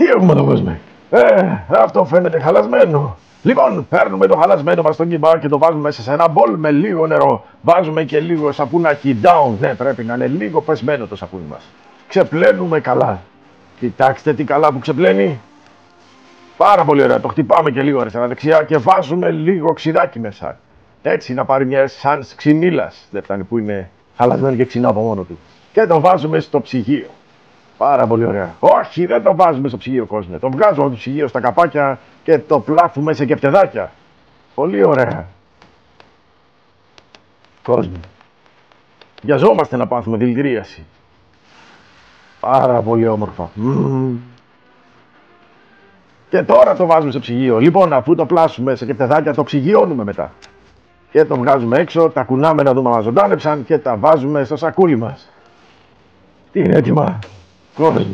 Τι έχουμε εδώ κόσμο. Αυτό φαίνεται χαλασμένο. Λοιπόν, παίρνουμε το χαλασμένο μας στον κυμπά και το βάζουμε μέσα σε ένα μπολ με λίγο νερό. Βάζουμε και λίγο σαπούνάκι down. Ναι, πρέπει να είναι λίγο πεσμένο το σαπούνι μας. Ξεπλένουμε καλά. Κοιτάξτε τι καλά που ξεπλένει. Πάρα πολύ ωραία. Το χτυπάμε και λίγο αριστερά δεξιά και βάζουμε λίγο ξιδάκι μέσα. Έτσι να πάρει μια σαν ξυνήλας. Δεν φτάνει που είναι χαλασμένο και ξινά από μόνο του. Και το βάζουμε στο ψυγείο. Πάρα πολύ ωραία. Όχι, δεν το βάζουμε στο ψυγείο, κόσμο. Το βγάζουμε από το ψυγείο στα καπάκια και το πλάθουμε σε κεφτεδάκια. Πολύ ωραία. Κόσμο. Βιαζόμαστε να πάθουμε δηλητηρίαση. Πάρα πολύ όμορφα. Και τώρα το βάζουμε στο ψυγείο. Λοιπόν, αφού το πλάσουμε σε κεφτεδάκια, το ψυγιώνουμε μετά. Και το βγάζουμε έξω, τα κουνάμε να δούμε αν μας ζωντάνεψαν και τα βάζουμε στο σακούλι μας. Τι είναι έτοιμα. Κόσμο.